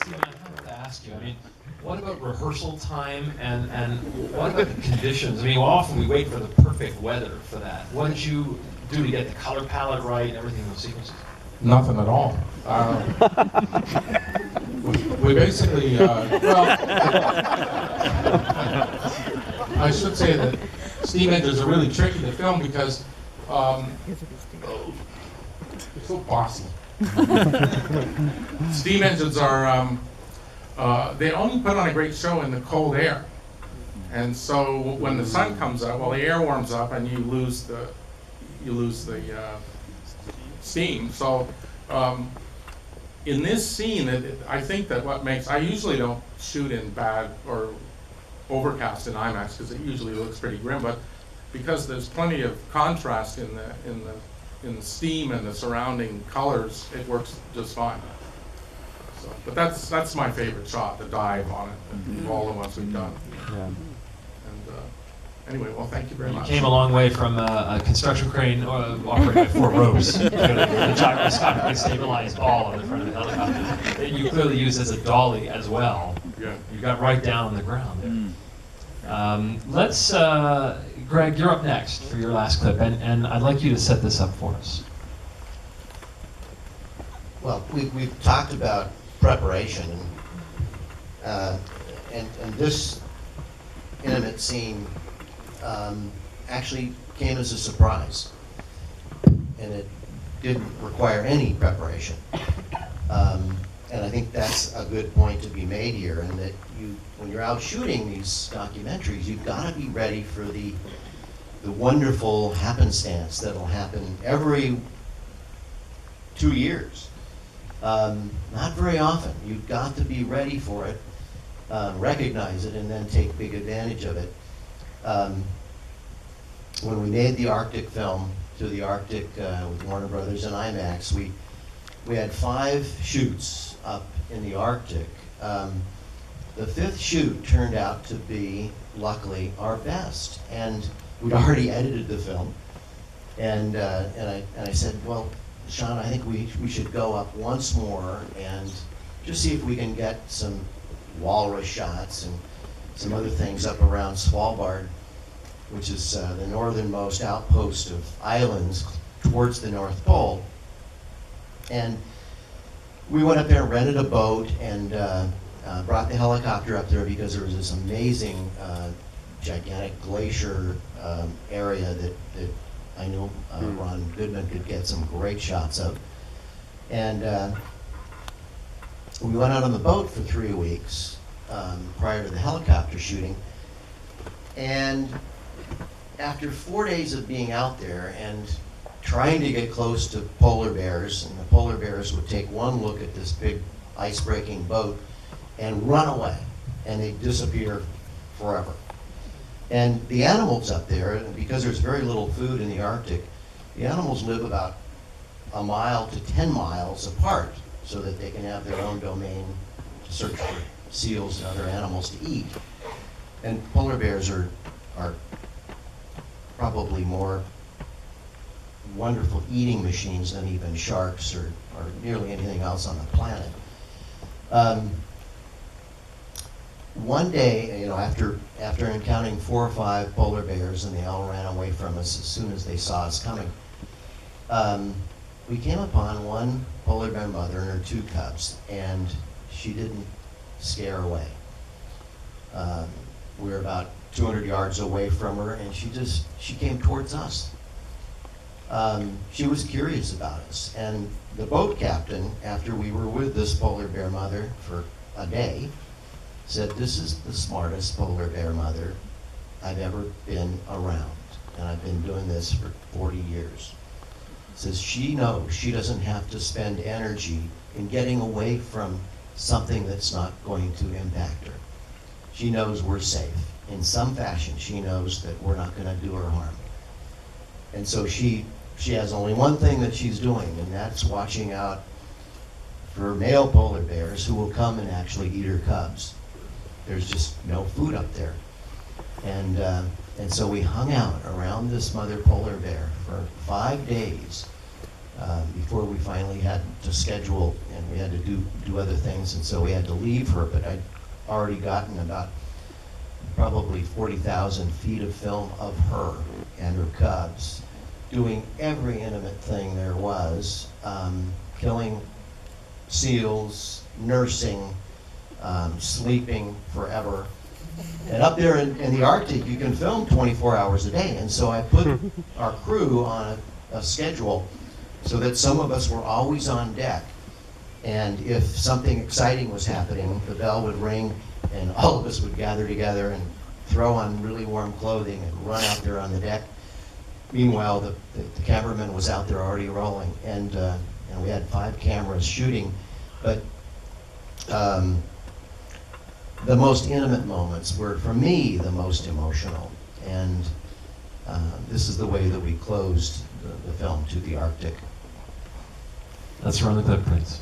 Stephen, I have to ask you, I mean, what about rehearsal time and what about the conditions? I mean, often we wait for the perfect weather for that. What did you do to get the color palette right and everything in those sequences? Nothing at all. We basically, well, I should say that steam engines are really tricky to film because they're so bossy. Steam engines are, they only put on a great show in the cold air. And so when the sun comes up, well, the air warms up and you lose the steam. So in this scene, I think that what makes, I usually don't shoot in bad or overcast in IMAX because it usually looks pretty grim, but because there's plenty of contrast in the steam and the surrounding colors, it works just fine. So, but that's my favorite shot, the dive on it, of all the ones we've done. Yeah. Anyway, well, thank you very much. You came a long way from a construction crane operated by 4 ropes to the gyroscopically stabilized ball on the front of the helicopter that you clearly used as a dolly as well. Yeah. You got right down on the ground there. Let's, Greg, you're up next for your last clip, and I'd like you to set this up for us. Well, we've talked about preparation, and this intimate scene actually came as a surprise, and it didn't require any preparation. And I think that's a good point to be made here, and that when you're out shooting these documentaries, you've got to be ready for the wonderful happenstance that'll happen every 2 years. Not very often. You've got to be ready for it, recognize it, and then take big advantage of it. When we made the Arctic film, to the Arctic with Warner Brothers and IMAX, we had 5 shoots up in the Arctic. The 5th shoot turned out to be, luckily, our best, and we'd already edited the film. And I said, well, Sean, I think we should go up once more and just see if we can get some walrus shots and some other things up around Svalbard, which is the northernmost outpost of islands towards the North Pole. And we went up there and rented a boat and brought the helicopter up there because there was this amazing gigantic glacier area that I knew Ron Goodman could get some great shots of. And we went out on the boat for 3 weeks prior to the helicopter shooting. And after 4 days of being out there and trying to get close to polar bears, and the polar bears would take one look at this big ice-breaking boat and run away, and they'd disappear forever. And the animals up there, because there's very little food in the Arctic, the animals live about a mile to 10 miles apart so that they can have their own domain to search for seals and other animals to eat. And polar bears are probably more wonderful eating machines than even sharks or nearly anything else on the planet. One day, after encountering 4 or 5 polar bears, and they all ran away from us as soon as they saw us coming, we came upon one polar bear mother and her 2 cubs, and she didn't scare away. We were about 200 yards away from her, and she came towards us. She was curious about us, and the boat captain, after we were with this polar bear mother for a day, said, "This is the smartest polar bear mother I've ever been around, and I've been doing this for 40 years." Says she knows she doesn't have to spend energy in getting away from something that's not going to impact her. She knows we're safe. In some fashion, she knows that we're not going to do her harm. And so she has only one thing that she's doing, and that's watching out for male polar bears who will come and actually eat her cubs. There's just no food up there. And so we hung out around this mother polar bear for 5 days, before we finally had to schedule, and we had to do other things, and so we had to leave her, but I'd already gotten about probably 40,000 feet of film of her and her cubs, doing every intimate thing there was, killing seals, nursing, sleeping forever. And up there in the Arctic, you can film 24 hours a day. And so I put our crew on a schedule so that some of us were always on deck. And if something exciting was happening, the bell would ring and all of us would gather together and throw on really warm clothing and run out there on the deck. Meanwhile, the cameraman was out there already rolling, and we had 5 cameras shooting. But the most intimate moments were, for me, the most emotional. And this is the way that we closed the film, To the Arctic. Let's run the clip, Prince.